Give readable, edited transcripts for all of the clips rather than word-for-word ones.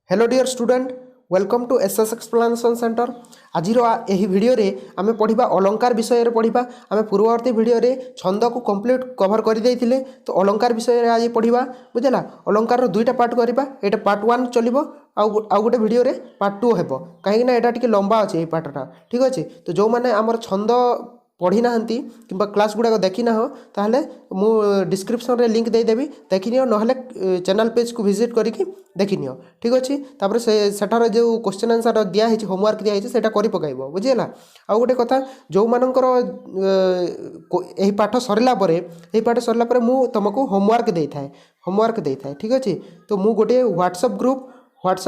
Hello dear student, welcome to SS explanation centre. आज यही video रे आमे पढ़िबा अलंकार विषय रे पढ़िबा। आमे पूर्ववर्ती वीडियो रे छंद को कंप्लीट कवर कर देइथिले, तो अलंकार विषय रे आज पढ़िबा। बुझला, अलंकार रो दुईटा पार्ट करबा। एटा पार्ट 1 चलिबो, आउ गोटे वीडियो रे पार्ट 2 हेबो, काहे ना एटा टिके लंबा अछि ए पार्टटा। ठीक अछि, तो जो माने हमर छंद पढ़ी नाहंती किंबा क्लास गुडा देखि ना हो, ताहले मु डिस्क्रिप्शन रे लिंक दे देबी, देखि नियो। नहले चैनल पेज को विजिट करिकि देखि नियो। ठीक अछि, तापर से सेठार जो क्वेश्चन आंसर दिया है, होमवर्क दिया है, सेटा करि पकाइबो। बुझिला। आ गोटे कथा, जो मानकर एही पाठ सरला परे, एही पाठ सरला परे मु तुमको होमवर्क देई थाए। ठीक अछि, तो मु गोटे व्हाट्सएप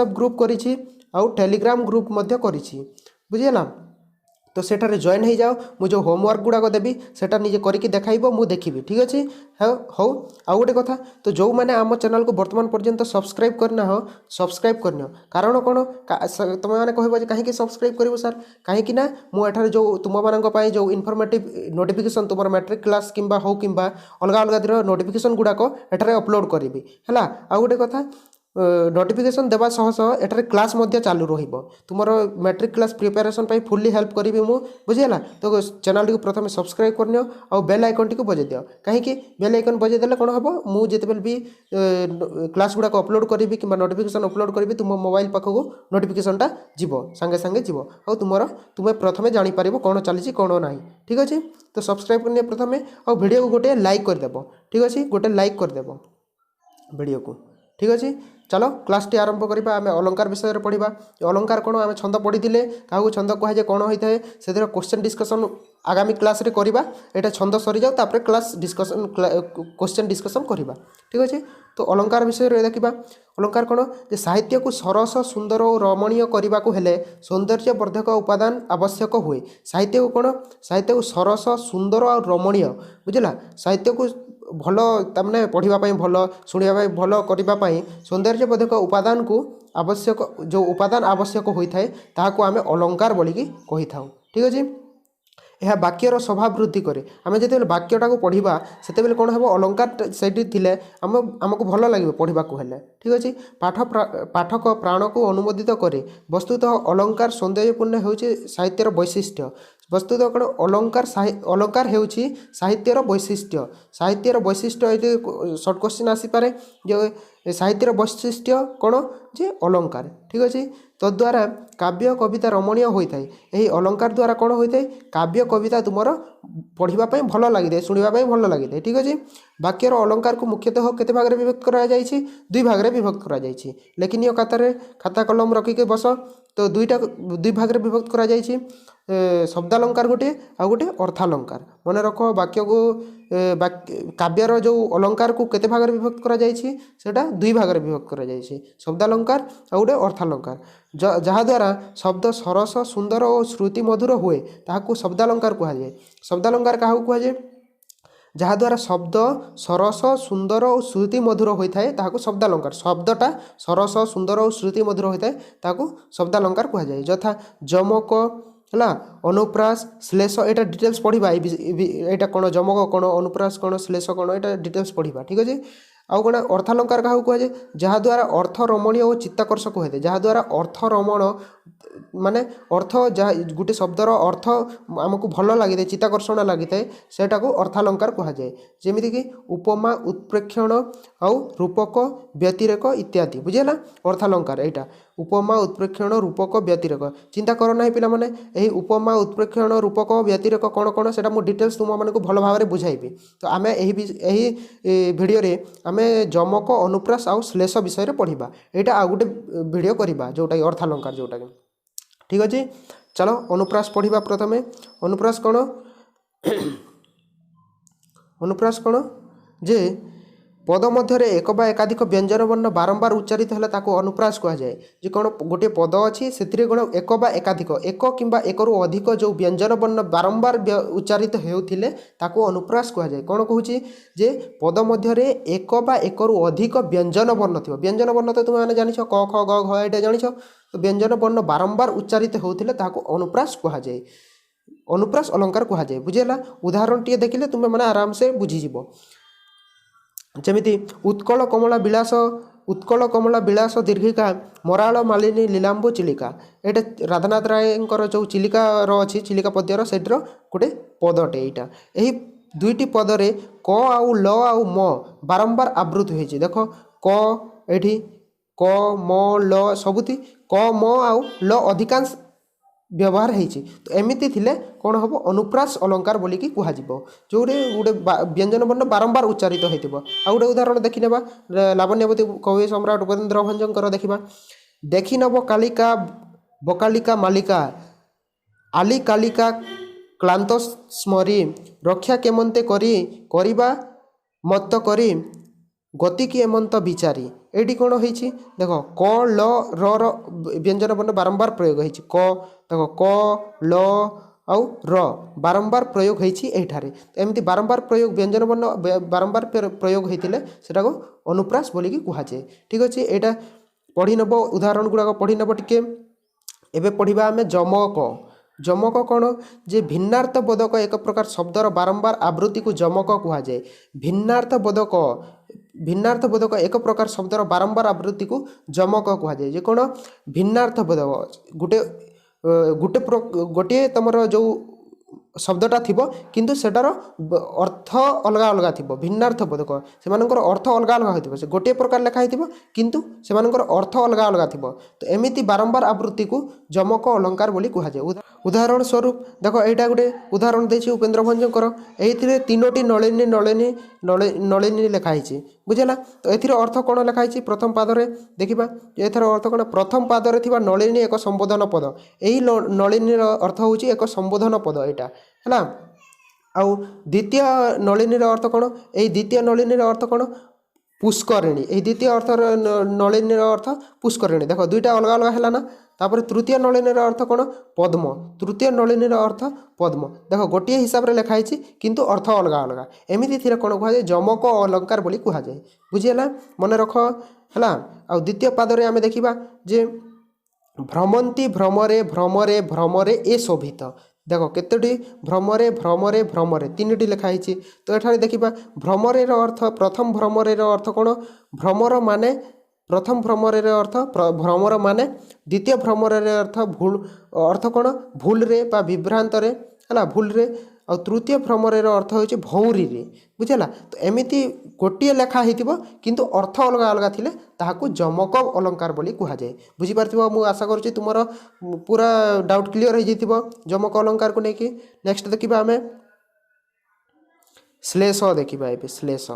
ग्रुप करिछि, आउ टेलीग्राम ग्रुप मध्य करिछि। बुझिला। तो सेठारे जॉइन हो जाओ। मु जो होमवर्क गुड़ाक देवी सेटा निजे करके देखाइबो, मु देखिबी। ठीक अछि। हौ आउ गोटे कथा, तो जो माने आम चैनल को वर्तमान पर्यंत सब्सक्राइब करना हो, सब्सक्राइब करनियो। कारण कोन, तुम माने कहबो जे काहे सब्सक्राइब करिवो सर, काहे ना मु एठारे जो तुम मानक पई जो इन्फॉर्मेटिव नोटिफिकेशन तुमर मैट्रिक क्लास किंबा हो किंबा अलगा अलगा दिर नोटिफिकेशन गुड़ाक एठारे अपलोड करिवि। हला, आउ गोटे कथा, नोटिफिकेशन देवा सह सह एठारे क्लास मध्य चालू रहिबो। तुमरो मैट्रिक क्लास प्रिपरेशन पई फुल्ली हेल्प करिवि मु। बुझिला। तो चैनल को प्रथम सब्सक्राइब करनियो, और बेल आइकन टी को बजे दियो। काहे कि बेल आइकन बजे देले कोन हबो, मु जेतेबेल भी क्लास गुडा को अपलोड करिवि किंबा नोटिफिकेशन अपलोड करिवि, तुम मोबाइल पाखको नोटिफिकेशन टा जीवो, संगे संगे जीवो, और तुमे प्रथमे जानि परिबो कोन चलिछि कोन नाही। ठीक अछि, तो सब्सक्राइब करनियो प्रथमे, और वीडियो को गोटे लाइक कर देबो। ठीक अछि, गोटे लाइक कर देबो वीडियो को। ठीक अछि, चलो क्लास टी आरंभ करिबा। आमे अलंकार विषय रे पढ़िबा। अलंकार कोन, आमे छंद पढ़िथिले, काहू छंद कहा जे कोन होइथाय, सेतिर क्वेश्चन डिस्कशन आगामी क्लास रे करिबा। एटा छंद सरी जाउ, तापर क्लास डिस्कशन क्वेश्चन डिस्कशन करिबा। ठीक अछि, तो अलंकार विषय रे देखिबा। अलंकार कोन, जे साहित्य को सरस सुंदर और रमणीय करबा को हेले सौंदर्य वर्धक उपादान आवश्यक हुए। साहित्य को कोन, साहित्य को सरस सुंदर और रमणीय, बुझला, साहित्य को भल तमने पढ़िबा पई भल, सुनिबा पई भल, करिबा पई सौंदर्यवर्धक उपादान को आवश्यक, जो उपादान आवश्यक होइथाय ताहाको आमे अलंकार बोलिकी कहि थाउ। ठीक अछि। यह वाक्यर स्वभाव वृद्धि करे। आमे जेते वाक्यटा को पढ़िबा, सेते बेले कोन हबो, अलंकार सेठी थिले हमको भल लागिबो पढ़िबा को हेले। ठीक अछि। पाठक प्राण को अनुमोदित करे। वस्तुतः अलंकार सौंदर्यपूर्ण होउछि साहित्यर वैशिष्ट्य। वस्तुतः कोन, अलंकार हेउछि साहित्यर वैशिष्ट्य। साहित्यर वैशिष्ट्य एते शॉर्ट क्वेश्चन आसी पारे, जे साहित्यर वैशिष्ट्य कोन, जे अलंकार। ठीक अछि। तद्वारा काव्य कविता रमणीय होइथाय। एही अलंकार द्वारा कोन होइथाय, काव्य कविता तुमर पढ़िबा पई भल लागिथाय, सुनिबा पई भल लागिथाय। ठीक अछि। वाक्यर अलंकार को मुख्यतः केते भाग रे विभक्त करा जायछि, दुई भाग रे विभक्त करा जायछि। लेखनीय खाता कलम रखी के बस, तो दुई भाग रे विभक्त करा जायछि। शब्दालंकार गोटे, आ गोटे अर्थालंकार। मन रख, वाक्य को काव्यर जो अलंकार को केते भाग रे विभक्त करा जायछि, सेटा दुई भाग रे विभक्त करा जायछि। शब्दालंकार आ गोटे अर्थालंकार। जहा द्वारा शब्द सरस सुंदर और श्रुति मधुर हुए, ताहाको शब्दालंकार कहा जाय। शब्दालंकार काहाको कहा जाय, जहा द्वारा शब्द सरस सुंदर और श्रुति मधुर होइथाय ताहाको शब्दालंकार। शब्दटा सरस सुंदर और श्रुति मधुर होइथाय ताहाको शब्दालंकार कहा जाय। यथा जमक, हला, अनुप्रास, श्लेष, एटा डिटेल्स पढ़िबा। एटा कोन जमक कोन, अनुप्रास कोन, श्लेष कोन, एटा डिटेल्स पढ़िबा। ठीक अछि। आउ कोन अर्थालंकार काहाको कहा जाय, जहा द्वारा अर्थ रमणीय और चित्ताकर्षक होइथाय। जहा द्वारा अर्थ रमण माने अर्थ, जहा गुटे शब्दर अर्थ हमको भल लागिथाय, चित्ताकर्षण लागिथाय, सेटा को अर्थालंकार कहा जाय। जेमिति कि उपमा, उत्प्रेक्षण, आउ रूपक, व्यतिरेक इत्यादि। बुझिला, अर्थालंकार एटा उपमा, उत्प्रेक्षण, रूपक, व्यतिरेक। चिंता कर नाही पिला माने, एही उपमा, उत्प्रेक्षण, रूपक, व्यतिरेक कोन कोन, सेटा मु डिटेल्स तुम मानकु भल भाबरे बुझाइबी। तो आमे एही वीडियो रे आमे जमक, अनुप्रास आउ श्लेष विषय रे पढ़िबा। एटा आ गुटे वीडियो करिबा, जोटा अर्थालंकार जोटा। ठीक अछि। चलो अनुप्रास पढ़िबा प्रथमे। अनुप्रास कोन, अनुप्रास कोन, जे पद मध्य एक बा एकाधिक व्यंजन वर्ण बारंबार उच्चारित हेले ताको अनुप्रास कहा जाए। जे कोन गोटे पद अछि, सेतिरे कोन एक बा एकाधिक, एक किंबा एकरु अधिक जो व्यंजन वर्ण बारंबार उच्चारित हेउथिले ताको अनुप्रास कहा जाए। कोन कहूछि, जे पद मध्य एक बा एकरु अधिक व्यंजन वर्ण थिबो। व्यंजन वर्ण तो तुम माने जानिछो, क ख ग घ, एटा जानिछो। तो व्यंजन वर्ण बारंबार उच्चारित हेउथिले ताको अनुप्रास कहा जाए। अनुप्रास अलंकार कहा जाए। बुझिला। उदाहरण टिए देखिले तुम माने आराम से बुझी जिवो। जेमिति उत्कल कमला विलास उत्कल कमला विलास दीर्घिका मराल मालिनी लीलांबु चिलिका एटा राधानाथ रायंकर जो चिलिकार अच्छी चिलिका पद्यर सेठर गोटे पदटे यहाँ यही दुईटी पदरे क आउ ल आउ म बारंबार आवृत होती देख क एठी क म ल सबुति क म आउ ल अधिकांश व्यवहार होती तो एमती थिले कौन हम अनुप्रास अलंकार बोलिकी कहुब जो गोटे व्यंजन वर्ण बारंबार उच्चारित होता आ गोटे उदाहरण देखी नेबा लावण्यवती कवि सम्राट उपेन्द्र भंजकर देखा देखी नब कालिका बकालिका मालिका आली कालिका क्लांत स्मरी रक्षा केमंते करी करिबा मत करी गति की एमंत विचारी एटी कौन होती देख क ल र व्यंजन वर्ण बारंबार प्रयोग होती क देख क ल आउ र बारंबार प्रयोग होती एमती बारंबार प्रयोग व्यंजन वर्ण बारंबार प्रयोग होते सेटा को अनुप्रास बोलिकी कहुए ठीक अच्छे यहाँ पढ़ी नब उदाहरण गुड़ाक पढ़ी नब टिके एबे पढ़िबा आमे जमक जमक कौन जे भिन्नार्थ बोधक एक प्रकार शब्दर बारंबार आवृत्ति को जमक कहुए भिन्नार्थ बोधक एक प्रकार शब्दर बारंबार आवृत्ति को जमक कहुए जे कौन भिन्नार्थ बोधक गोटे गोटे तुम जो शब्दटा थिबो किंतु सेटार अर्थ अलग अलग थिबो भिन्नार्थ बोधक से अर्थ अलग अलग होइथिबो से गोटे प्रकार लिखा होइथिबो किंतु से अर्थ अलग अलग थिबो तो एमिति बारंबार आवृत्ति को जमक अलंकार बोली कहा जाए उदाहरण स्वरूप देख एटा गोटे उदाहरण देछि उपेन्द्र भंजकर एथिरे तीनोटी नलिनी नलिनी नलिनी लिखा होइछि बुझला तो एथिर अर्थ कोन लिखा होइछि प्रथम पादरे देखिबा एथर अर्थ कोन प्रथम पादरे थिबा नलिनी एक संबोधन पद एही नलिनीर अर्थ होछि एक संबोधन पद एटा है आउ द्वितीय नलिनीर अर्थ कौन यही द्वितीय नलिनीर अर्थ कौन पुष्करिणी यही द्वितीय अर्थ नलिनीर अर्थ पुष्करिणी देख दुईटा अलग अलग है ना तापर तृतीय नलिनीर अर्थ कौन पद्म तृतीय नलिनीर अर्थ पद्म देख गोटे हिसाब से लिखाई किंतु अर्थ अलग अलग एमती थी कौन कहुए जमक अलंकार बोली कहुए बुझीगला मन रख है आ द्वितीय पादरे आम देखा जे भ्रमंती भ्रमरे भ्रमरे भ्रमरे ए शोभित देख केतोटी भ्रमरे भ्रमरे भ्रमरे तीन लिखाई तो ये देखा भ्रमरे अर्थ प्रथम भ्रमरे अर्थ कौन भ्रमर माने प्रथम भ्रमरे अर्थ भ्रमर माने द्वितीय भ्रमरे अर्थ कौन भूल रे बा विभ्रांत रे है भूल रे आ तृतीय भ्रमरे अर्थ हो भौरी रे बुझेगा तो एमती गोटे लेखा हो किंतु अर्थ अलग अलग थिले ताहाकू जमक अलंकार बोली कहुए बुझीपार मु आशा करुँची तुम पूरा डाउट क्लियर हो जाइथिबो जमक अलंकार को लेकिन नेक्स्ट देखिबा आमे श्लेष देखिबा एबे श्लेष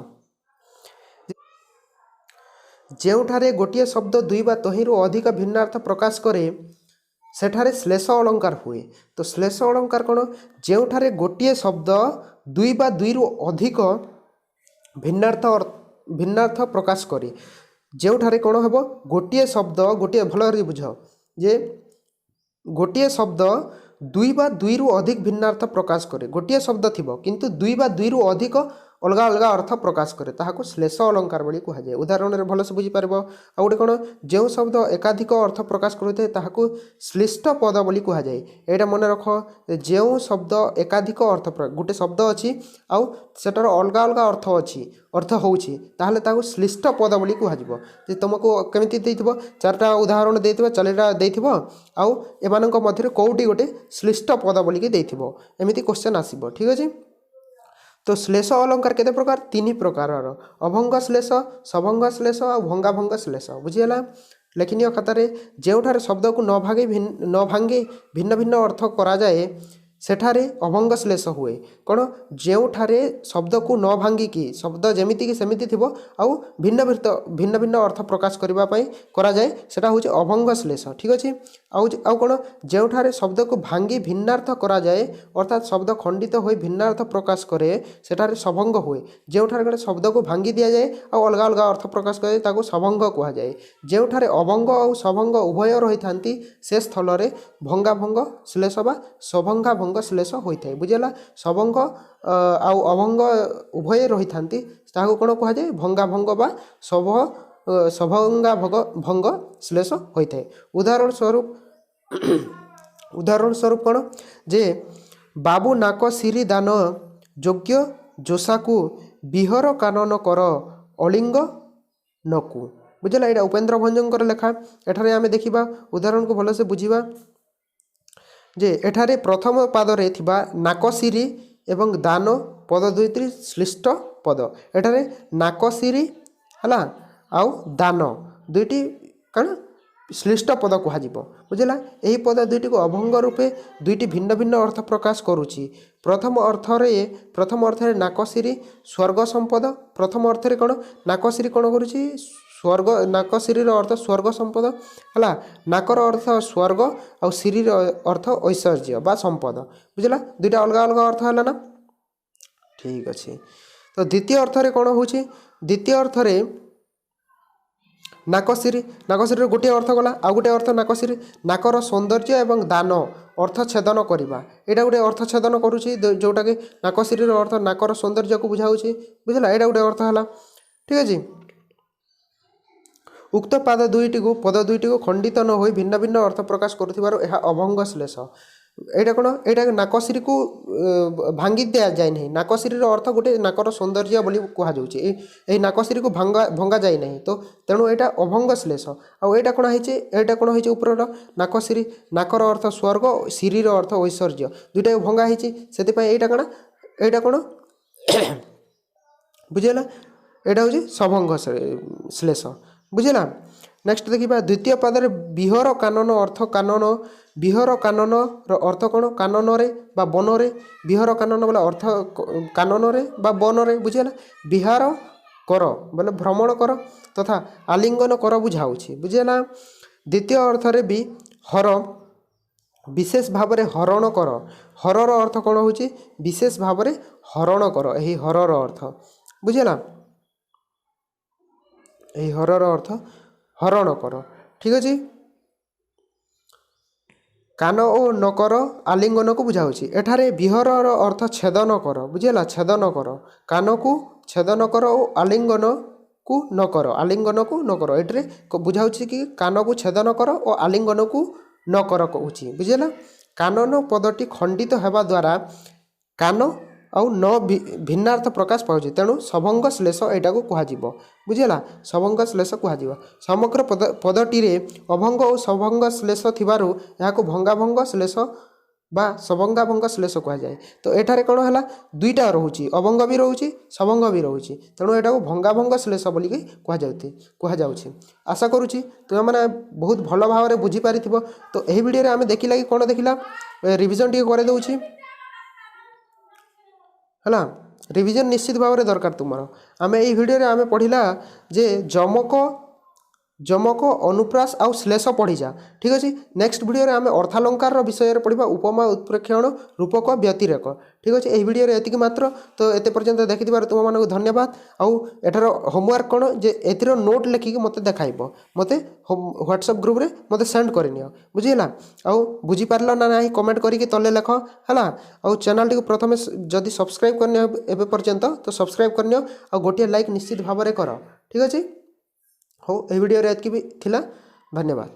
जेउठारे गोटे शब्द दुई बा तहिंरु अधिक भिन्नार्थ प्रकाश करे सेठारे श्लेष अलंकार हुए तो श्लेष अलंकार कौन जेउठारे गोटे शब्द दुई बा दुई रु अधिक भिन्नार्थ प्रकाश करे जेउठारे कौन हम गोटे शब्द गोटे भल बुझ जे गोटे शब्द दुई बा दुई रु अधिक भिन्नार्थ प्रकाश करे गोटे शब्द थिबो किंतु दुई बा दुई रु अधिक अलग अलग अर्थ प्रकाश करे ताहाको श्लेष अलंकार बोली कहुए उदाहरण रे भलसे बुझी पारबो आ गोटे कोन जो शब्द एकाधिक अर्थ प्रकाश करुथे ताहाको श्लिष्ट पद बोली कहुए एटा मन रख जो शब्द एकाधिक अर्थ गोटे शब्द अछि आउ सेटार अलग अलग अर्थ होउछि ताहले ताको श्लिष्ट पद बोली कहुजिबो जे तुमको केमिति देइथिबो चारटा उदाहरण देइथिबो चारटा देइथिबो आउ एमानक मध्यरे कोउटी गोटे श्लिष्ट पद बोली के देइथिबो एमिति क्वेश्चन आसीबो ठीक अछि तो श्लेष अलंकार केते प्रकार तीन प्रकार अभंग श्लेष सभंग श्लेष और भंगाभंग श्लेष बुझीगला लेखनीय खातार जोठार शब्द को न भांगे भिन्न भिन्न अर्थ करा जाए सेठारे अभंग श्लेष हुए कौन जोठारे शब्द को न भांगिकी शब्द जमीती कि सेमिति थिबो आउ भिन्न भिन्न अर्थ प्रकाश करबा पई करा जाए सेटा होचे अभंग श्लेष ठीक अछि आउ कौन जोठारे शब्द को भांगी भिन्नार्थ करा जाए अर्थात शब्द खंडित होई भिन्नार्थ प्रकाश करे सेठारे सभंग हुए जोठारे गणे शब्द को भांगी दिया जाए आउ अलग अलग अर्थ प्रकाश करे ताको सभंग कहा जाए जोठारे अभंग और सभंग उभय रही थांती से स्थल रे भंगाभंग श्लेष बा सभंगा भंग श्लेष होता है बुझेगा सभंग आउ अभंग उभय रही थांती ताको कौन कहा जाए भंगाभंग बा सभंगा भंग श्लेष होता है उदाहरण स्वरूप कौन जे बाबू नाक सिरी दान योग्य जोशाकू बिहर कानन कर अलिंग नकु बुझला एटा उपेन्द्र भंजकर लेखा एठारे आमे देखिबा उदाहरण को भलसे बुझिबा जे एठारे प्रथम पादरे थिबा नाकसिरी एवं दान पद दुईटी श्लिष्ट पद एठारे नाकसिरी हला आउ दान दुईटी कण श्लिष्ट पद कहुजिबो बुझला एही पद दुईटी को अभंग रूपे दुईटी भिन्न भिन्न अर्थ प्रकाश करूची प्रथम अर्थरे नाकसिरी स्वर्ग संपद प्रथम अर्थरे कण नाकसिरी कण करूची स्वर्ग नाकसिरी अर्थ स्वर्ग संपद हला नाकर अर्थ स्वर्ग आउ सिरी अर्थ ऐश्वर्य बा संपद बुझला दुईटा अलग अलग अर्थ है ना ठीक अच्छे तो द्वितीय अर्थरे कौन हो द्वितीय अर्थरे नाकसिरी गोटे अर्थ गला आउ गोटे अर्थ नाकसिरी नाकर सौंदर्य एवं दान अर्थ छेदन करवा यहाँ गोटे अर्थ छेदन करुँची जोटा कि नाकसिरी अर्थ नाकर सौंदर्य को बुझाऊँगी बुझला यहाँ गोटे अर्थ है ठीक अच्छे उक्त पद दुईटी को खंडित न हो भिन्न भिन्न अर्थ प्रकाश करुथिबारु एहा अभंग श्लेष एटा कौन एटा नाकसिरी को भांगी दिया जाए नहीं नाकसिरी अर्थ गोटे नाकर सौंदर्य बोली कहुचे नाकसिरी को भंगा जाए नहीं तो तेणु यहाँ अभंग श्लेष आईटा कौन है ऊपर नाकसिरी नाकर अर्थ स्वर्ग सिरीर अर्थ ऐश्वर्य दुईटा भंगा होता कौन बुझेगा यहाँ हूँ सभंग श्लेष बुझेगा नेक्स्ट देखिए द्वितीय पदर बिहर कानन अर्थ कानन बिहर कानन अर्थ कौन कानन रे बा वन रे बिहर कानन बोले अर्थ कानन रे बा वन रे बुझेगा बिहार कर बोले भ्रमण कर तथा आलिंगन कर बुझाऊँगी बुझेगा द्वितीय अर्थरे भी हर विशेष भाव में हरण कर हरर अर्थ कौन हो विशेष भाव में हरण कर यही हरर अर्थ बुझेगा यही हरर अर्थ हरण कर ठीक अच्छे कान ओ नकर आलिंगन को बुझाऊँगी एठारे बिहर अर्थ छेदन कर बुझेगा छेदन कर कान को छेदन कर और आलिंगन को न कर एठरे बुझाऊँगी कि कान को छेदन कर और आलिंगन को न कर कहूँ बुझेगा कानन पदटी खंडित होगा द्वारा कान आउ न भिन्नार्थ प्रकाश पाऊँ तेणु सभंग श्लेष यहाँ को कहुब बुझेगा सभंग श्लेष कहुब समग्र पदटी अभंग और सभंग श्लेष थिबारु यहाँ भंगाभंग श्लेष बा सभंगाभंग श्लेष कहुए तो एठारे कौन है दुईटा रोचे अभंग भी रोचे सभंग भी रोचे तेणु यहाँ भंगाभंग श्लेष बोलिक कहुचे आशा करुँची तुम मैंने बहुत भल भाव में बुझीपारी तो यही वीडियो आम देखला कि कौन देखला रिविजन टी कर दूँ है रिविजन निश्चित भाव में दरकार तुम आम यही वीडियो आम पढ़ला जे जमक अनुप्रास आउ श्लेष पढ़ीजा ठीक अच्छे नेक्स्ट वीडियो आम अर्थालंकार विषय पढ़ा उपमा उत्प्रेक्षण रूपक व्यतिरेक ठीक अच्छे यही वीडियो एतिक मात्र तो एते पर्यंत देखि तुम मानक धन्यवाद आउ एठार होमवर्क कौन जे एतिर नोट लेखिक मत देखाइब मते व्हाट्सएप ग्रुप रे मते सेंड करनियो बुझिला आउ बुझी पारल ना नाही कमेंट करिके तले लेख हला आउ चैनल टी प्रथमे जदि सब्सक्राइब करनियो एबे पर्यंत तो सब्सक्राइब करनियो आ गोटे लाइक निश्चित भाव में कर ठीक अच्छे हो ये वीडियो एतकी भी थिला धन्यवाद।